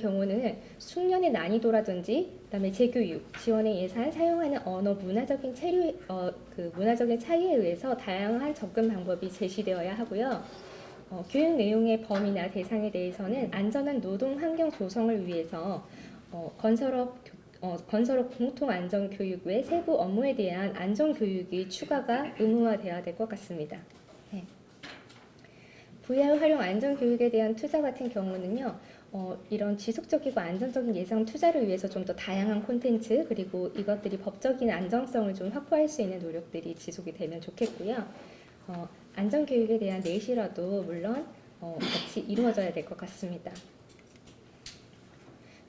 경우는 숙련의 난이도라든지 그다음에 재교육, 지원의 예산, 사용하는 언어, 문화적인 차이에 의해서 다양한 접근 방법이 제시되어야 하고요. 교육 내용의 범위나 대상에 대해서는 안전한 노동 환경 조성을 위해서 건설업 공통 안전 교육 외 세부 업무에 대한 안전 교육이 추가가 의무화되어야 될 것 같습니다. 네. VR 활용 안전 교육에 대한 투자 같은 경우는요. 이런 지속적이고 안전적인 예상 투자를 위해서 좀 더 다양한 콘텐츠 그리고 이것들이 법적인 안정성을 좀 확보할 수 있는 노력들이 지속이 되면 좋겠고요. 안전 교육에 대한 내실화도 물론 같이 이루어져야 될 것 같습니다.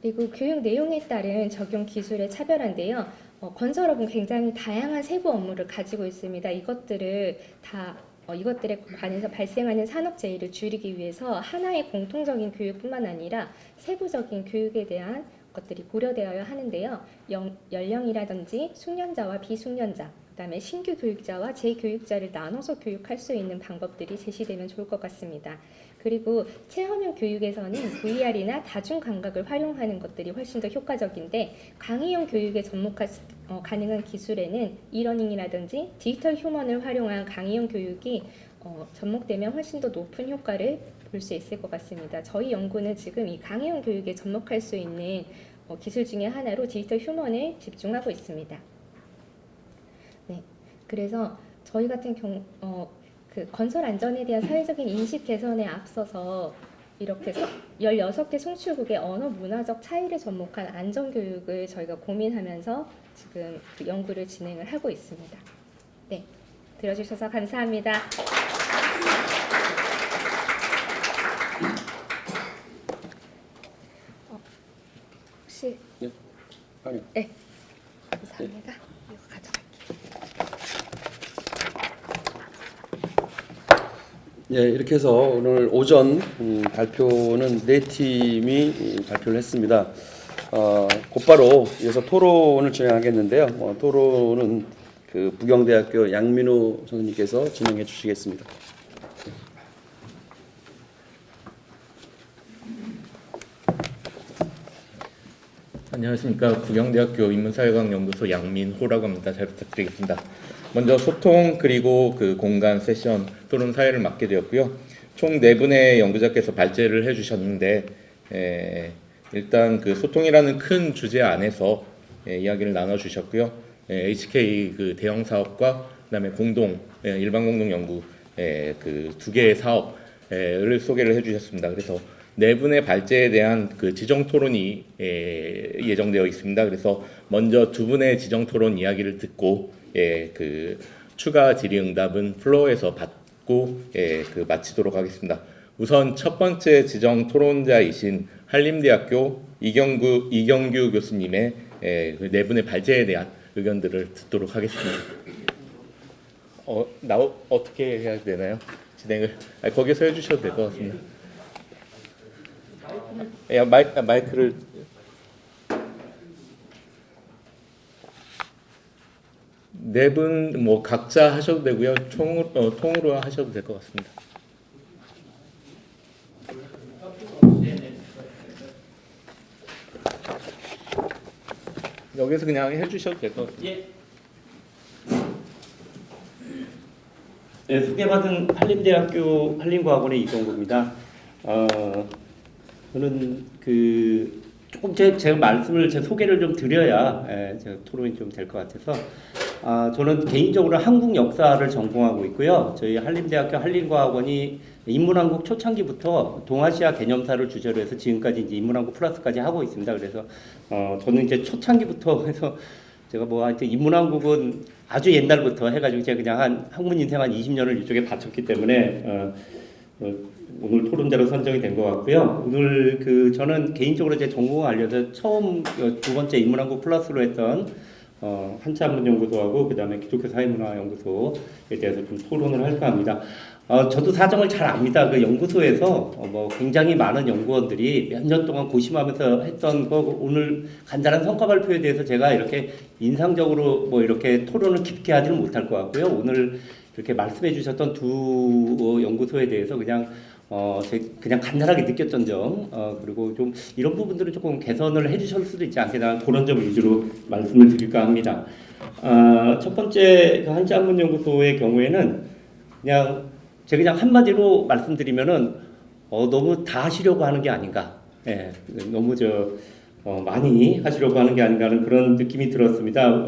그리고 교육 내용에 따른 적용 기술의 차별화인데요. 건설업은 굉장히 다양한 세부 업무를 가지고 있습니다. 이것들에 관해서 발생하는 산업재해를 줄이기 위해서 하나의 공통적인 교육뿐만 아니라 세부적인 교육에 대한 것들이 고려되어야 하는데요. 연령이라든지 숙련자와 비숙련자, 그다음에 신규 교육자와 재교육자를 나눠서 교육할 수 있는 방법들이 제시되면 좋을 것 같습니다. 그리고 체험형 교육에서는 VR이나 다중감각을 활용하는 것들이 훨씬 더 효과적인데 강의형 교육에 접목할 가능한 기술에는 이러닝이라든지 디지털 휴먼을 활용한 강의형 교육이 접목되면 훨씬 더 높은 효과를 볼 수 있을 것 같습니다. 저희 연구는 지금 이 강의형 교육에 접목할 수 있는 기술 중에 하나로 디지털 휴먼을 집중하고 있습니다. 네, 그래서 저희 같은 경우 건설 안전에 대한 사회적인 인식 개선에 앞서서 이렇게 16개 송출국의 언어 문화적 차이를 접목한 안전 교육을 저희가 고민하면서 지금 그 연구를 진행을 하고 있습니다. 네, 들어주셔서 감사합니다. 혹시 네, 아니요. 네, 감사합니다. 이거 가져갈게요. 예, 이렇게 해서 오늘 오전 발표는 네 팀이 발표를 했습니다. 곧바로 이어서 토론을 진행하겠는데요. 토론은 그 부경대학교 양민우 선생님께서 진행해 주시겠습니다. 안녕하십니까. 부경대학교 인문사회과학연구소 양민호라고 합니다. 잘 부탁드리겠습니다. 먼저 소통 그리고 그 공간 세션 토론 사회를 맡게 되었고요. 총 4분의 연구자께서 발제를 해주셨는데 일단 그 소통이라는 큰 주제 안에서 이야기를 나눠주셨고요. HK 그 대형 사업과 그다음에 일반 공동 연구 그 2개의 사업을 소개를 해주셨습니다. 그래서 4분의 발제에 대한 그 지정 토론이 예정되어 있습니다. 그래서 먼저 2분의 지정 토론 이야기를 듣고 그 추가 질의응답은 플로어에서 받고 그 마치도록 하겠습니다. 우선 첫 번째 지정 토론자이신 한림대학교 이경규 교수님의 그 4분의 발제에 대한 의견들을 듣도록 하겠습니다. 어떻게 해야 되나요? 진행을 거기서 해주셔도 될 것 같습니다. 마이크를 네 분 뭐 각자 하셔도 되고요. 통으로 하셔도 될 것 같습니다. 여기서 그냥 해주셔도 될 것 같습니다. 예. 네, 소개받은 한림대학교 한림과학원의 이동구입니다. 저는 조금 제 말씀을 제 소개를 좀 드려야 제가 토론이 좀 될 것 같아서 저는 개인적으로 한국 역사를 전공하고 있고요. 저희 한림대학교 한림과학원이 인문왕국 초창기부터 동아시아 개념사를 주제로 해서 지금까지 이제 인문왕국 플러스까지 하고 있습니다. 그래서 저는 이제 초창기부터 해서 제가 뭐 하여튼 인문왕국은 아주 옛날부터 해가지고 제가 그냥 학문 인생 한 20년을 이쪽에 바쳤기 때문에 오늘 토론자로 선정이 된 것 같고요. 오늘 저는 개인적으로 제 전공을 알려서 처음 2번째 인문왕국 플러스로 했던 한자문연구소하고 그다음에 기독교 사회문화연구소에 대해서 좀 토론을 할까 합니다. 저도 사정을 잘 압니다. 그 연구소에서 뭐 굉장히 많은 연구원들이 몇 년 동안 고심하면서 했던 거 오늘 간단한 성과 발표에 대해서 제가 이렇게 인상적으로 뭐 이렇게 토론을 깊게 하지는 못할 것 같고요. 오늘 이렇게 말씀해 주셨던 두 연구소에 대해서 그냥 그냥 간단하게 느꼈던 점, 그리고 좀 이런 부분들은 조금 개선을 해주실 수도 있지 않겠나 그런 점 위주로 말씀을 드릴까 합니다. 첫 번째 그 한자학문연구소의 경우에는 그냥 제가 그냥 한마디로 말씀드리면은 너무 다 하시려고 하는 게 아닌가, 예, 너무 많이 하시려고 하는 게 아닌가 하는 그런 느낌이 들었습니다.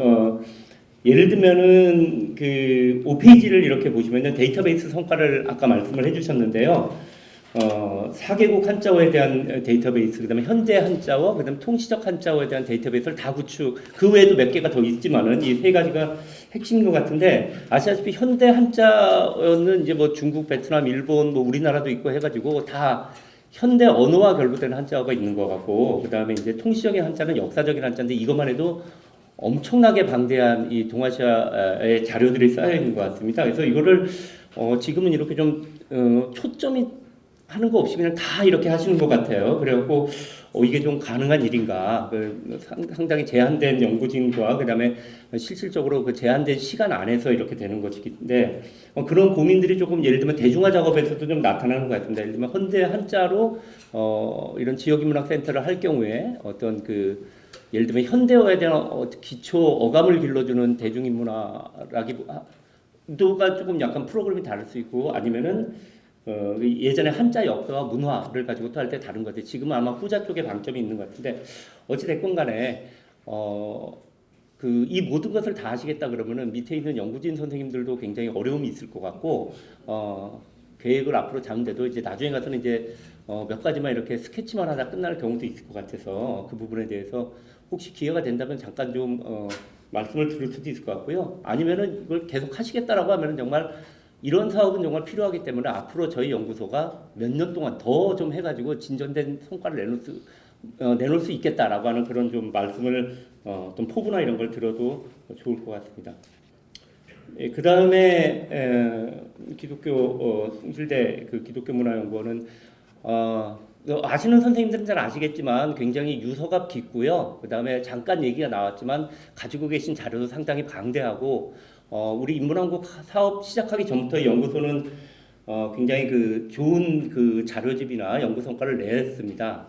예를 들면은 그 5페이지를 이렇게 보시면은 데이터베이스 성과를 아까 말씀을 해주셨는데요. 4개국 한자어에 대한 데이터베이스, 그다음에 현대 한자어, 그다음에 통시적 한자어에 대한 데이터베이스를 다 구축. 그 외에도 몇 개가 더 있지만은 이 세 가지가 핵심인 것 같은데 아시다시피 현대 한자어는 이제 뭐 중국, 베트남, 일본, 뭐 우리나라도 있고 해가지고 다 현대 언어와 결부된 한자어가 있는 것 같고, 그다음에 이제 통시적인 한자는 역사적인 한자인데 이것만 해도 엄청나게 방대한 이 동아시아의 자료들이 쌓여 있는 것 같습니다. 그래서 이거를 지금은 이렇게 좀 초점이 하는 거 없이 그냥 다 이렇게 하시는 것 같아요. 그래갖고 이게 좀 가능한 일인가? 상당히 제한된 연구진과 그다음에 실질적으로 그 제한된 시간 안에서 이렇게 되는 것인데 그런 고민들이 조금 예를 들면 대중화 작업에서도 좀 나타나는 것 같습니다. 예를 들면 현대 한자로 이런 지역인문학센터를 할 경우에 어떤 그 예를 들면 현대어에 대한 기초 어감을 길러주는 대중인문학이가 조금 약간 프로그램이 다를 수 있고 아니면은 예전에 한자 역사와 문화를 가지고 또 할 때 다른 것 같아요. 지금은 아마 후자 쪽에 방점이 있는 것 같은데 어찌 됐건 간에 이 모든 것을 다 하시겠다 그러면은 밑에 있는 연구진 선생님들도 굉장히 어려움이 있을 것 같고 계획을 앞으로 잡는데도 이제 나중에 가서는 이제 몇 가지만 이렇게 스케치만 하다 끝날 경우도 있을 것 같아서 그 부분에 대해서 혹시 기회가 된다면 잠깐 좀 말씀을 드릴 수도 있을 것 같고요. 아니면은 이걸 계속 하시겠다라고 하면은 정말 이런 사업은 정말 필요하기 때문에 앞으로 저희 연구소가 몇 년 동안 더 좀 해가지고 진전된 성과를 내놓을 수 있겠다라고 하는 그런 좀 말씀을 좀 포부나 이런 걸 들어도 좋을 것 같습니다. 그 다음에 기독교 숭실대 그 기독교문화연구원은 아시는 선생님들은 잘 아시겠지만 굉장히 유서가 깊고요. 그 다음에 잠깐 얘기가 나왔지만 가지고 계신 자료도 상당히 방대하고 우리 인문왕국 사업 시작하기 전부터 연구소는 굉장히 그 좋은 그 자료집이나 연구 성과를 냈습니다.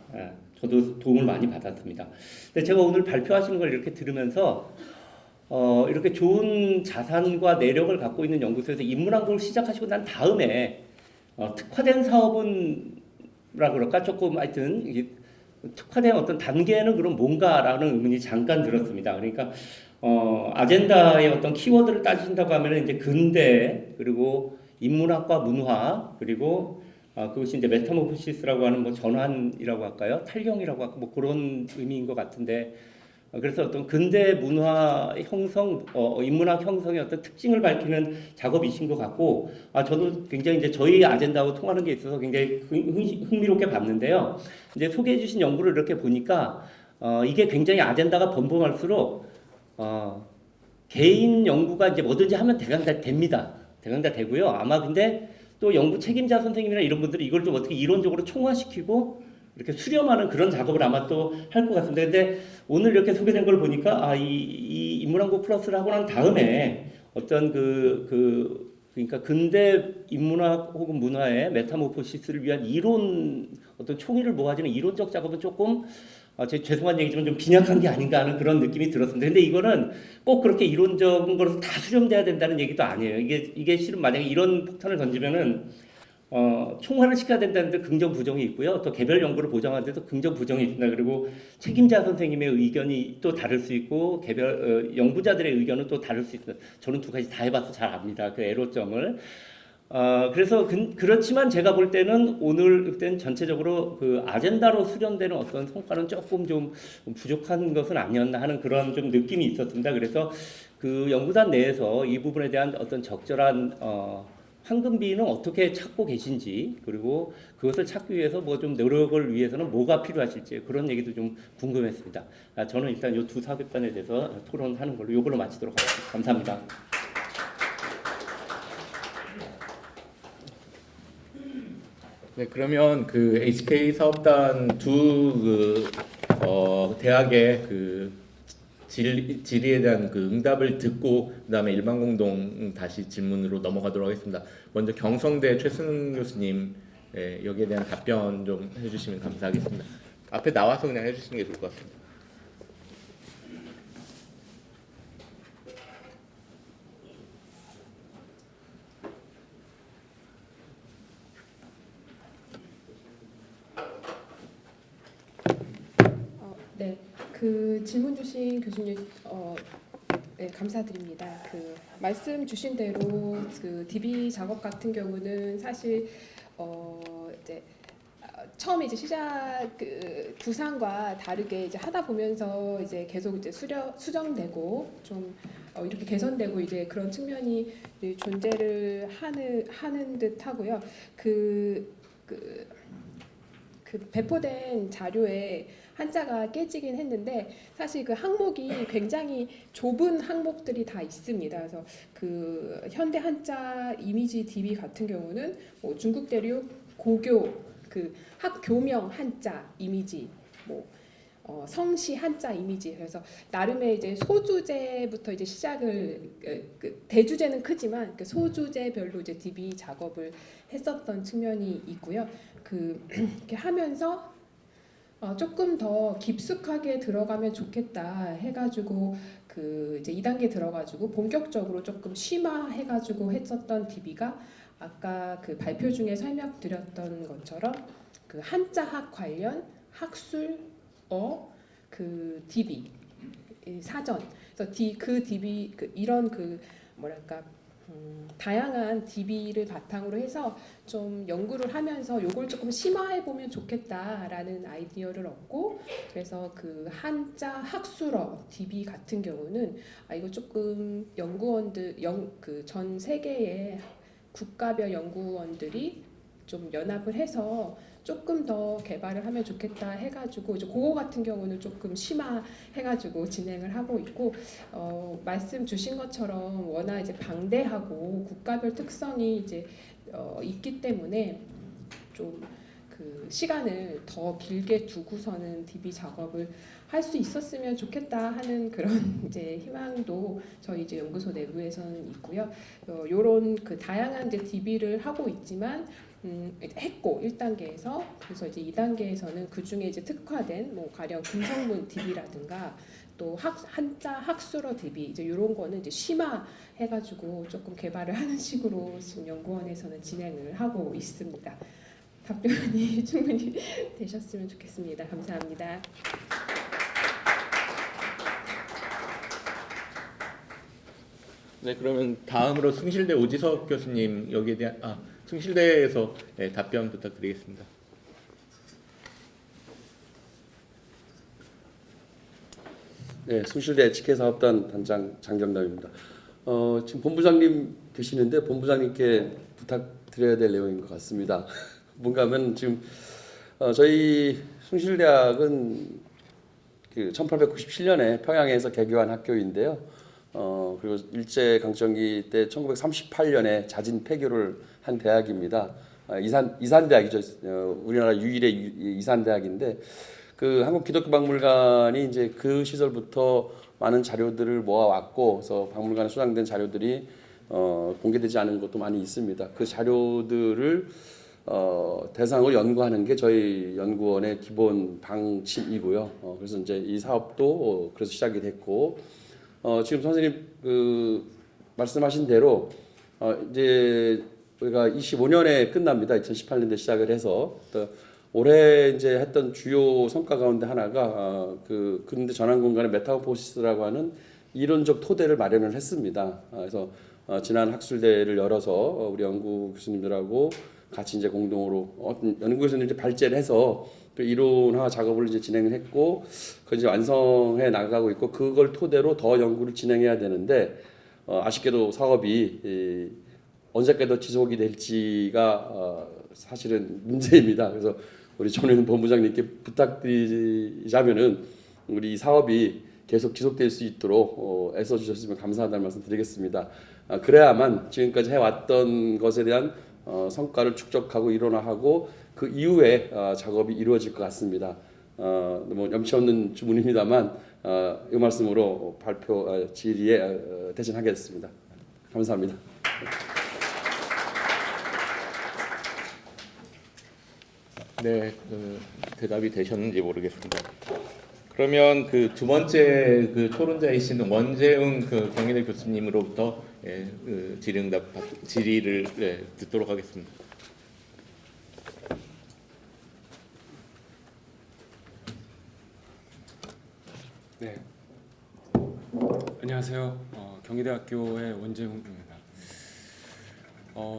저도 도움을 많이 받았습니다. 근데 제가 오늘 발표하시는 걸 이렇게 들으면서 이렇게 좋은 자산과 내력을 갖고 있는 연구소에서 인문왕국을 시작하시고 난 다음에 특화된 사업은 뭐라 그럴까 조금 하여튼 이게 특화된 어떤 단계는 그럼 뭔가라는 의문이 잠깐 들었습니다. 그러니까 아젠다의 어떤 키워드를 따지신다고 하면은 이제 근대 그리고 인문학과 문화 그리고 그것이 이제 메타모르시스라고 하는 뭐 전환이라고 할까요? 탈경이라고 할까 뭐 그런 의미인 것 같은데 그래서 어떤 근대 문화 형성, 인문학 형성의 어떤 특징을 밝히는 작업이신 것 같고, 저도 굉장히 이제 저희 아젠다하고 통하는 게 있어서 굉장히 흥미롭게 봤는데요. 이제 소개해주신 연구를 이렇게 보니까 이게 굉장히 아젠다가 번번할수록 개인 연구가 이제 뭐든지 하면 대강 다 됩니다. 대강 다 되고요. 아마 근데 또 연구 책임자 선생님이나 이런 분들이 이걸 좀 어떻게 이론적으로 총화시키고 이렇게 수렴하는 그런 작업을 아마 또 할 것 같습니다. 근데 오늘 이렇게 소개된 걸 보니까 이 인문왕국 플러스를 하고 난 다음에 어떤 그러니까 근대 인문학 혹은 문화의 메타모포시스를 위한 이론 어떤 총의를 모아지는 이론적 작업은 조금 죄송한 얘기지만 좀 빈약한 게 아닌가 하는 그런 느낌이 들었습니다. 근데 이거는 꼭 그렇게 이론적인 거로 다 수렴돼야 된다는 얘기도 아니에요. 이게 실은 만약에 이런 폭탄을 던지면은 총괄을 시켜야 된다는 데 긍정 부정이 있고요. 또 개별 연구를 보장하는 데도 긍정 부정이 있습니다. 그리고 책임자 선생님의 의견이 또 다를 수 있고 개별 연구자들의 의견은 또 다를 수 있습니다. 저는 두 가지 다 해봐서 잘 압니다. 그 애로점을. 그래서 그렇지만 제가 볼 때는 오늘 그때는 전체적으로 그 아젠다로 수렴되는 어떤 성과는 조금 좀 부족한 것은 아니었나 하는 그런 좀 느낌이 있었습니다. 그래서 그 연구단 내에서 이 부분에 대한 어떤 적절한 황금비는 어떻게 찾고 계신지 그리고 그것을 찾기 위해서 뭐 좀 노력을 위해서는 뭐가 필요하실지 그런 얘기도 좀 궁금했습니다. 저는 일단 이 두 사업단에 대해서 토론하는 걸로 이걸로 마치도록 하겠습니다. 감사합니다. 네, 그러면 그 HK 사업단 대학의 그 질의에 대한 그 응답을 듣고 그다음에 일반 공동 다시 질문으로 넘어가도록 하겠습니다. 먼저 경성대 최승 교수님 여기에 대한 답변 좀 해주시면 감사하겠습니다. 앞에 나와서 그냥 해주시는 게 좋을 것 같습니다. 네, 그 질문 주신 교수님 네, 감사드립니다. 그 말씀 주신 대로 그 DB 작업 같은 경우는 사실 이제 처음에 이제 시작 그 구상과 다르게 이제 하다 보면서 이제 계속 이제 수정되고 좀 이렇게 개선되고 이제 그런 측면이 이제 존재를 하는 듯 하고요. 그 배포된 자료에 한자가 깨지긴 했는데 사실 그 항목이 굉장히 좁은 항목들이 다 있습니다. 그래서 그 현대 한자 이미지 DB 같은 경우는 뭐 중국 대륙 고교 그 학교명 한자 이미지 뭐 성시 한자 이미지 그래서 나름의 이제 소주제부터 이제 시작을 그 대주제는 크지만 그 소주제별로 이제 DB 작업을 했었던 측면이 있고요. 그 이렇게 하면서 조금 더 깊숙하게 들어가면 좋겠다 해가지고 그 이제 2단계 들어가지고 본격적으로 조금 심화해가지고 했었던 DB가 아까 그 발표 중에 설명드렸던 것처럼 그 한자학 관련 학술어 그 DB 사전 그래서 그 DB 그 이런 그 뭐랄까 다양한 DB를 바탕으로 해서 좀 연구를 하면서 요걸 조금 심화해 보면 좋겠다라는 아이디어를 얻고 그래서 그 한자 학술어 DB 같은 경우는 이거 조금 연구원들 그 전 세계의 국가별 연구원들이 좀 연합을 해서 조금 더 개발을 하면 좋겠다 해가지고 이제 그거 같은 경우는 조금 심화해가지고 진행을 하고 있고 말씀 주신 것처럼 워낙 이제 방대하고 국가별 특성이 이제 있기 때문에 좀 그 시간을 더 길게 두고서는 DB 작업을 할 수 있었으면 좋겠다 하는 그런 이제 희망도 저희 이제 연구소 내부에서는 있고요. 요런 그 다양한 이제 DB를 하고 있지만 했고 1단계에서 그래서 이제 2단계에서는 그 중에 이제 특화된 뭐 가령 금성문 DB라든가 또 한자 학술어 DB 이제 이런 거는 이제 심화해가지고 조금 개발을 하는 식으로 지금 연구원에서는 진행을 하고 있습니다. 답변이 충분히 되셨으면 좋겠습니다. 감사합니다. 네, 그러면 다음으로 숭실대 오지석 교수님 여기에 대한 숭실대에서 답변 부탁드리겠습니다. 네, 숭실대 직계사업단 단장 장경남입니다. 지금 본부장님 계시는데 본부장님께 부탁드려야 될 내용인 것 같습니다. 뭔가 하면 지금 저희 숭실대학은 그 1897년에 평양에서 개교한 학교인데요. 그리고 일제 강점기 때 1938년에 자진 폐교를 한 대학입니다. 이산대학이죠. 우리나라 유일의 이산대학인데 그 한국기독교박물관이 이제 그 시절부터 많은 자료들을 모아왔고, 그래서 박물관에 수장된 자료들이 공개되지 않은 것도 많이 있습니다. 그 자료들을 대상으로 연구하는 게 저희 연구원의 기본 방침이고요. 그래서 이제 이 사업도 그래서 시작이 됐고, 지금 선생님 그 말씀하신 대로 이제 우리가 25년에 끝납니다. 2018년도에 시작을 해서 또 올해 이제 했던 주요 성과 가운데 하나가 그 근대 전환 공간의 메타모포시스라고 하는 이론적 토대를 마련을 했습니다. 그래서 지난 학술대회를 열어서 우리 연구 교수님들하고 같이 이제 공동으로 어떤 연구 교수님들 이제 발제를 해서 또 이론화 작업을 이제 진행을 했고 그 이제 완성해 나가고 있고 그걸 토대로 더 연구를 진행해야 되는데 아쉽게도 사업이 언제까지 지속이 될지가 사실은 문제입니다. 그래서 우리 전현 본부장님께 부탁드리자면은 우리 이 사업이 계속 지속될 수 있도록 애써 주셨으면 감사하다는 말씀 드리겠습니다. 그래야만 지금까지 해왔던 것에 대한 성과를 축적하고 이론화하고 그 이후에 작업이 이루어질 것 같습니다. 뭐 염치 없는 주문입니다만 이 말씀으로 발표 질의에 대신하겠습니다. 감사합니다. 네, 대답이 되셨는지 모르겠습니다. 그러면 그 두 번째 그 토론자이신 원재웅 그 경희대 교수님으로부터 질의를 듣도록 하겠습니다. 네, 안녕하세요. 경희대학교의 원재웅입니다.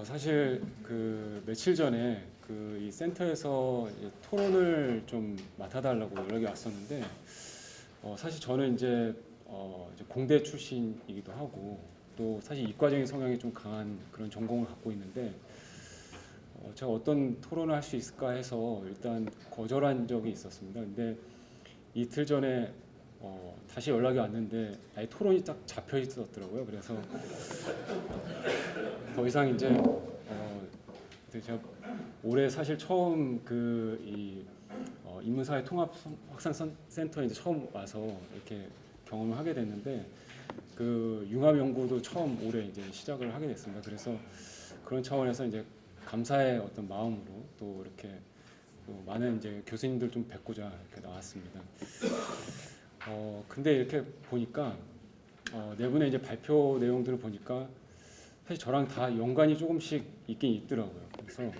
사실 그 며칠 전에 그 이 센터에서 이제 토론을 좀 맡아달라고 연락이 왔었는데, 사실 저는 이제 공대 출신이기도 하고 또 사실 이과적인 성향이 좀 강한 그런 전공을 갖고 있는데, 제가 어떤 토론을 할 수 있을까 해서 일단 거절한 적이 있었습니다. 근데 이틀 전에 다시 연락이 왔는데 아예 토론이 딱 잡혀 있었더라고요. 그래서 더 이상 이제 제가 올해 사실 처음 인문사회 통합 확산센터에 이제 처음 와서 이렇게 경험을 하게 됐는데, 그 융합 연구도 처음 올해 이제 시작을 하게 됐습니다. 그래서 그런 차원에서 이제 감사의 어떤 마음으로 또 이렇게 또 많은 이제 교수님들 좀 뵙고자 이렇게 나왔습니다. 근데 이렇게 보니까 네 분의 이제 발표 내용들을 보니까 사실 저랑 다 연관이 조금씩 있긴 있더라고요. 그래서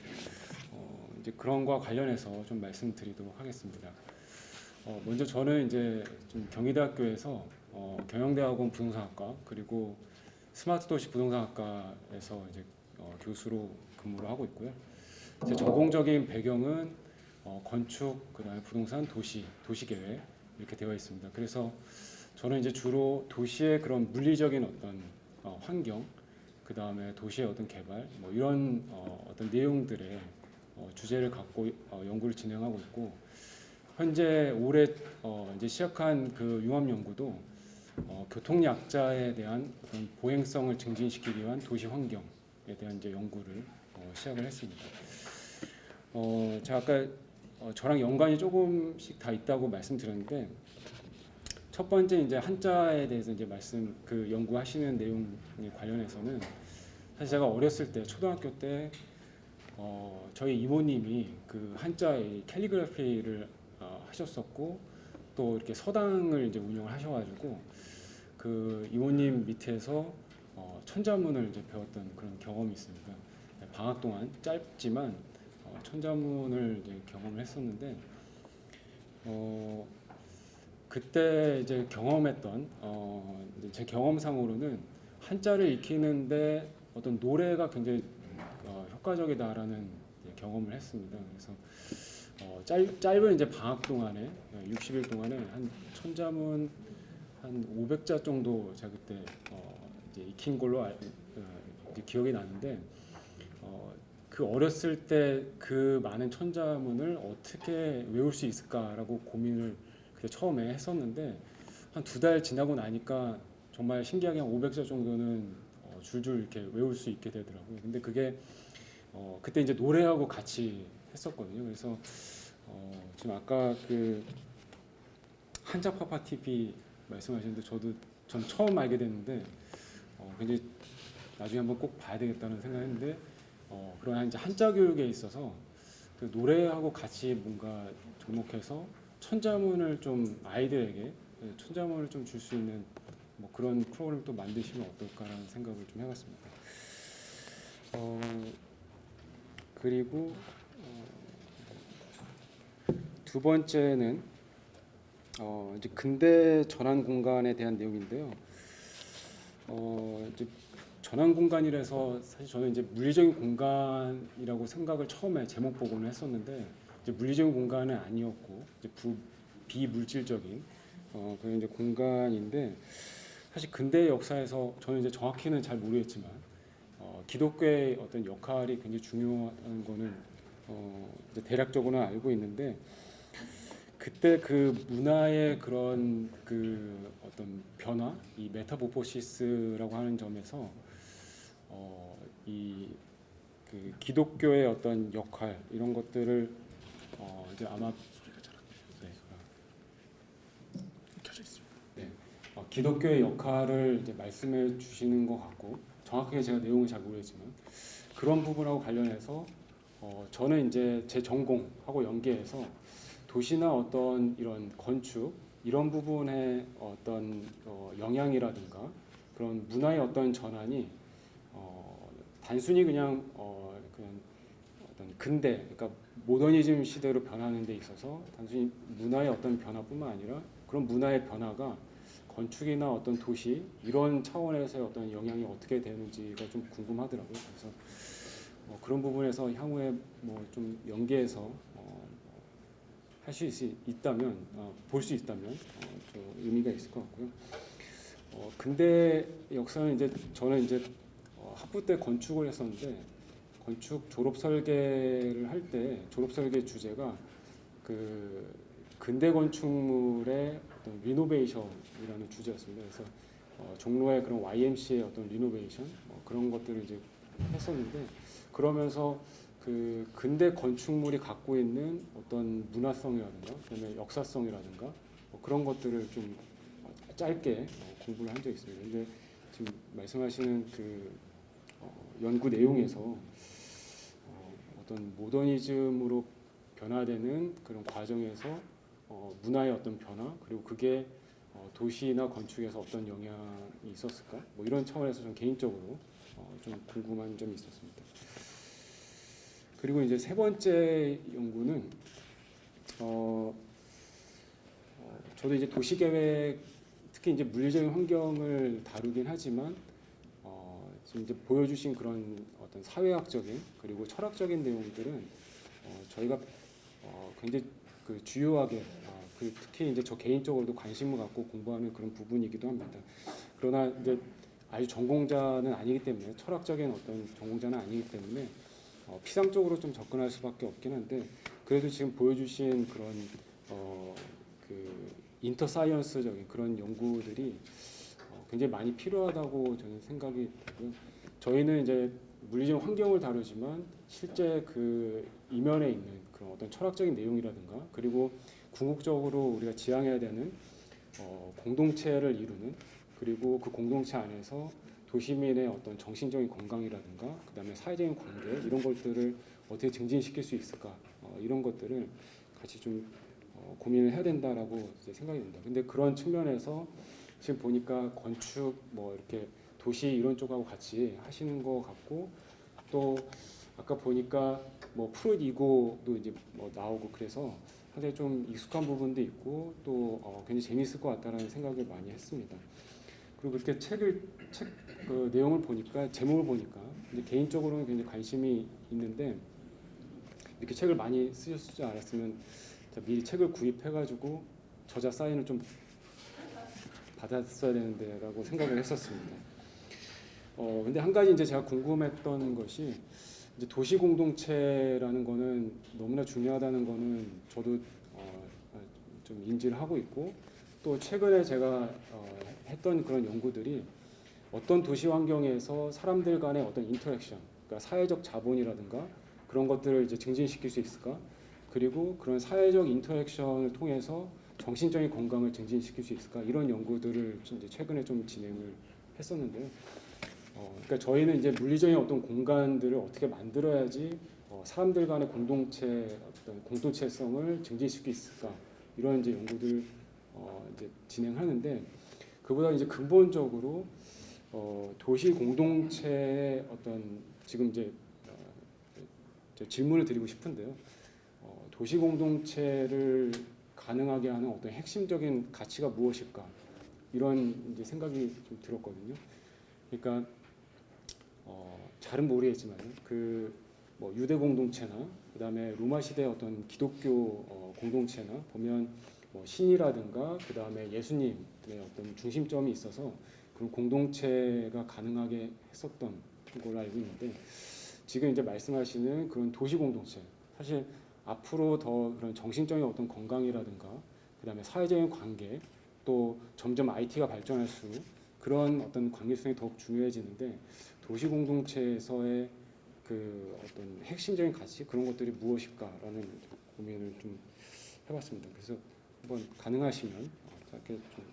이제 그런 거와 관련해서 좀 말씀드리도록 하겠습니다. 먼저 저는 이제 좀 경희대학교에서 경영대학원 부동산학과 그리고 스마트도시 부동산학과에서 이제 교수로 근무를 하고 있고요. 제 전공적인 배경은 건축, 그다음에 부동산, 도시계획 이렇게 되어 있습니다. 그래서 저는 이제 주로 도시의 그런 물리적인 어떤 환경, 그 다음에 도시의 어떤 개발, 뭐 이런 어떤 내용들의 주제를 갖고 연구를 진행하고 있고, 현재 올해 이제 시작한 그 융합 연구도 교통약자에 대한 어떤 보행성을 증진시키기 위한 도시 환경에 대한 이제 연구를 시작을 했습니다. 제가 아까 저랑 연관이 조금씩 다 있다고 말씀드렸는데, 첫 번째 이제 한자에 대해서 이제 그 연구하시는 내용에 관련해서는 사실 제가 어렸을 때 초등학교 때 저희 이모님이 그 한자의 캘리그라피를 하셨었고 또 이렇게 서당을 이제 운영을 하셔가지고 그 이모님 밑에서 천자문을 이제 배웠던 그런 경험이 있습니다. 방학 동안 짧지만 천자문을 이제 경험을 했었는데, 그때 이제 경험했던 이제 제 경험상으로는 한자를 익히는데 어떤 노래가 굉장히 효과적이다라는 경험을 했습니다. 그래서 짧은 이제 방학 동안에 60일 동안에 한 천자문 한 500자 정도 제가 그때 이제 익힌 걸로 이제 기억이 나는데, 그 어렸을 때 그 많은 천자문을 어떻게 외울 수 있을까라고 고민을 그때 처음에 했었는데, 한 2달 지나고 나니까 정말 신기하게 한 500자 정도는 줄줄 이렇게 외울 수 있게 되더라고요. 근데 그게 그때 이제 노래하고 같이 했었거든요. 그래서 지금 아까 그 한자파파 TV 말씀하셨는데 전 처음 알게 됐는데 굉장히 나중에 한번 꼭 봐야 되겠다는 생각했는데, 그런 이제 한자 교육에 있어서 그 노래하고 같이 뭔가 접목해서 천자문을 좀 아이들에게 천자문을 좀 줄 수 있는 뭐 그런 프로그램 또 만드시면 어떨까라는 생각을 좀 해봤습니다. 그리고 두 번째는 이제 근대 전환 공간에 대한 내용인데요. 이제 전환 공간이라서 사실 저는 이제 물리적인 공간이라고 생각을 처음에 제목 보고는 했었는데, 이제 물리적인 공간은 아니었고 이제 비물질적인 그런 이제 공간인데, 사실 근대 역사에서 저는 이제 정확히는 잘 모르겠지만 기독교의 어떤 역할이 굉장히 중요한 거는 이제 대략적으로는 알고 있는데, 그때 그 문화의 그런 그 어떤 변화, 이 메타모포시스라고 하는 점에서 이 그 기독교의 어떤 역할 이런 것들을 이제 아마 켜져 있습니다. 네, 기독교의 역할을 이제 말씀해 주시는 것 같고, 정확하게 제가 내용을 잘 모르겠지만 그런 부분하고 관련해서 저는 이제 제 전공하고 연계해서 도시나 어떤 이런 건축 이런 부분의 어떤 영향이라든가 그런 문화의 어떤 전환이 단순히 그냥 어떤 근대, 그러니까 모더니즘 시대로 변하는 데 있어서 단순히 문화의 어떤 변화뿐만 아니라 그런 문화의 변화가 건축이나 어떤 도시 이런 차원에서의 어떤 영향이 어떻게 되는지가 좀 궁금하더라고요. 그래서 그런 부분에서 향후에 뭐 좀 연계해서 할 수 있다면 볼 수 있다면 좀 의미가 있을 것 같고요. 근대 역사는 이제 저는 이제 학부 때 건축을 했었는데 건축 졸업 설계를 할 때 졸업 설계 주제가 그 근대 건축물의 어떤 리노베이션이라는 주제였습니다. 그래서 종로의 그런 YMCA의 어떤 리노베이션 그런 것들을 이제 했었는데 그러면서 그 근대 건축물이 갖고 있는 어떤 문화성이라든가 그다음에 역사성이라든가 그런 것들을 좀 짧게 공부를 한 적이 있습니다. 근데 지금 말씀하시는 그 연구 내용에서 어떤 모더니즘으로 변화되는 그런 과정에서 문화의 어떤 변화 그리고 그게 도시나 건축에서 어떤 영향이 있었을까? 뭐 이런 차원에서 좀 개인적으로 좀 궁금한 점이 있었습니다. 그리고 이제 세 번째 연구는 저도 이제 도시계획 특히 이제 물리적인 환경을 다루긴 하지만 지금 이제 보여주신 그런 어떤 사회학적인 그리고 철학적인 내용들은 저희가 굉장히 그 주요하게 그 특히 이제 저 개인적으로도 관심을 갖고 공부하는 그런 부분이기도 합니다. 그러나 이제 아주 전공자는 아니기 때문에 철학적인 어떤 전공자는 아니기 때문에 피상적으로 좀 접근할 수밖에 없긴 한데 그래도 지금 보여주신 그런 그 인터사이언스적인 그런 연구들이 굉장히 많이 필요하다고 저는 생각이 되고요. 저희는 이제 물리적 환경을 다루지만 실제 그 이면에 있는 그런 어떤 철학적인 내용이라든가 그리고 궁극적으로 우리가 지향해야 되는 공동체를 이루는 그리고 그 공동체 안에서 도시민의 어떤 정신적인 건강이라든가 그다음에 사회적인 관계 이런 것들을 어떻게 증진시킬 수 있을까 이런 것들을 같이 좀 고민을 해야 된다라고 이제 생각이 듭니다. 근데 그런 측면에서 지금 보니까 건축 뭐 이렇게 도시 이런 쪽하고 같이 하시는 것 같고 또 아까 보니까 뭐 프로이드 이고도 이제 뭐 나오고 그래서 상당히 좀 익숙한 부분도 있고 또 굉장히 재미있을 것 같다라는 생각을 많이 했습니다. 그리고 그렇게 책 그 내용을 보니까 제목을 보니까 이제 개인적으로는 굉장히 관심이 있는데 이렇게 책을 많이 쓰셨을 줄 알았으면 미리 책을 구입해가지고 저자 사인을 좀 받았어야 되는데라고 생각을 했었습니다. 근데 한 가지 이제 제가 궁금했던 것이 이제 도시 공동체라는 거는 너무나 중요하다는 거는 저도 좀 인지를 하고 있고 또 최근에 제가 했던 그런 연구들이 어떤 도시 환경에서 사람들 간의 어떤 인터랙션, 그러니까 사회적 자본이라든가 그런 것들을 이제 증진시킬 수 있을까? 그리고 그런 사회적 인터랙션을 통해서 정신적인 건강을 증진시킬 수 있을까? 이런 연구들을 이제 최근에 좀 진행을 했었는데요. 그러니까 저희는 이제 물리적인 어떤 공간들을 어떻게 만들어야지 사람들 간의 어떤 공동체성을 증진시킬 수 있을까? 이런 이제 연구들 이제 진행하는데 그보다 이제 근본적으로 도시 공동체의 어떤 지금 이제 질문을 드리고 싶은데요. 도시 공동체를 가능하게 하는 어떤 핵심적인 가치가 무엇일까? 이런 이제 생각이 좀 들었거든요. 그러니까 잘은 모르겠지만 그 뭐 유대 공동체나 그다음에 로마 시대 어떤 기독교 공동체나 보면 뭐 신이라든가 그다음에 예수님의 어떤 중심점이 있어서 그런 공동체가 가능하게 했었던 걸로 알고 있는데 지금 이제 말씀하시는 그런 도시 공동체 사실 앞으로 더 그런 정신적인 어떤 건강이라든가 그다음에 사회적인 관계 또 점점 IT가 발전할수록 그런 어떤 관계성이 더욱 중요해지는데 도시 공동체에서의 그 어떤 핵심적인 가치 그런 것들이 무엇일까라는 고민을 좀 해봤습니다. 그래서 한번 가능하시면 짧게 좀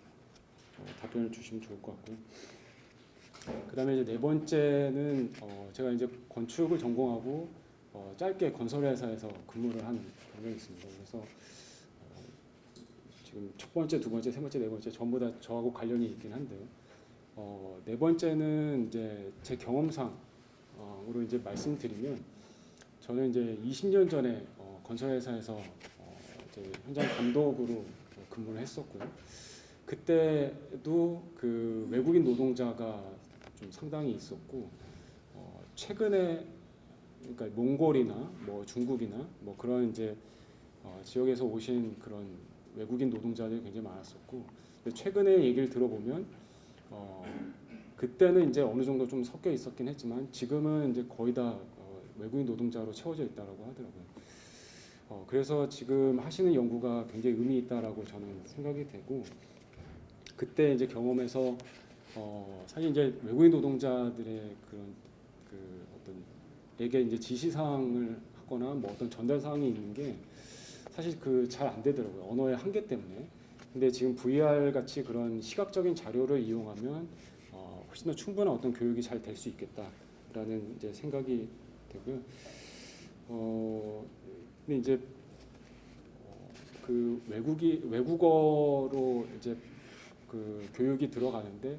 답변을 주시면 좋을 것 같고요. 그다음에 이제 네 번째는 제가 이제 건축을 전공하고 짧게 건설회사에서 근무를 한 경력이 있습니다. 그래서 지금 첫 번째, 두 번째, 세 번째, 네 번째 전부 다 저하고 관련이 있긴 한데요. 네 번째는 이제 제 경험상으로 이제 말씀드리면 저는 이제 20년 전에 건설회사에서 이제 현장 감독으로 근무를 했었고요. 그때도 그 외국인 노동자가 좀 상당히 있었고 최근에 그러니까 몽골이나 뭐 중국이나 뭐 그런 이제 지역에서 오신 그런 외국인 노동자들이 굉장히 많았었고 근데 최근에 얘기를 들어보면 그때는 이제 어느 정도 좀 섞여 있었긴 했지만 지금은 이제 거의 다 외국인 노동자로 채워져 있다라고 하더라고요. 그래서 지금 하시는 연구가 굉장히 의미 있다라고 저는 생각이 되고 그때 이제 경험에서 사실 이제 외국인 노동자들의 그런 그 어떤 에게 이제 지시사항을 하거나 뭐 어떤 전달 사항이 있는 게 사실 그 잘 안 되더라고요. 언어의 한계 때문에. 근데 지금 VR 같이 그런 시각적인 자료를 이용하면 훨씬 더 충분한 어떤 교육이 잘 될 수 있겠다라는 이제 생각이 되고요. 근데 이제 그 외국어로 이제 그 교육이 들어가는데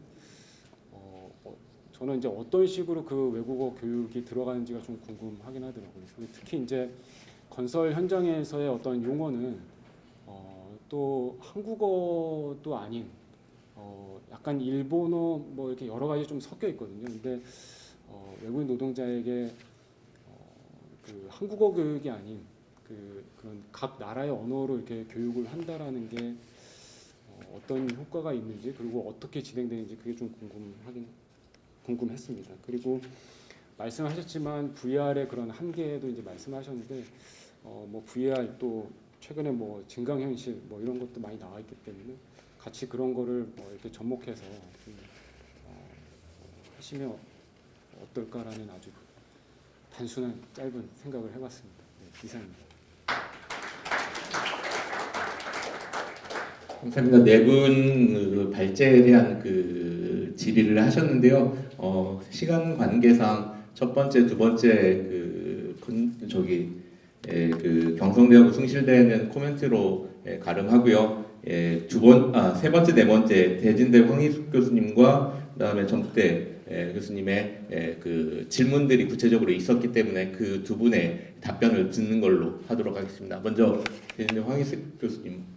저는 이제 어떤 식으로 그 외국어 교육이 들어가는지가 좀 궁금하긴 하더라고요. 특히 이제 건설 현장에서의 어떤 용어는 또 한국어도 아닌 약간 일본어 뭐 이렇게 여러 가지 좀 섞여 있거든요. 근데 외국인 노동자에게 그 한국어 교육이 아닌 그런 각 나라의 언어로 이렇게 교육을 한다라는 게 어떤 효과가 있는지 그리고 어떻게 진행되는지 그게 좀 궁금했습니다. 그리고 말씀하셨지만 VR의 그런 한계도 이제 말씀하셨는데 뭐 VR 또 최근에 뭐 증강현실 뭐 이런 것도 많이 나와 있기 때문에 같이 그런 거를 뭐 이렇게 접목해서 하시면 어떨까라는 아주 단순한 짧은 생각을 해봤습니다. 네, 이상입니다. 감사합니다. 네 분 발제에 대한 그 질의를 하셨는데요. 시간 관계상 첫 번째, 두 번째 그 경성대하고 숭실대는 코멘트로 가름하고요. 세 번째, 네 번째 대진대 황희숙 교수님과 그다음에 정대 교수님의 그 질문들이 구체적으로 있었기 때문에 그 두 분의 답변을 듣는 걸로 하도록 하겠습니다. 먼저 대진대 황희숙 교수님.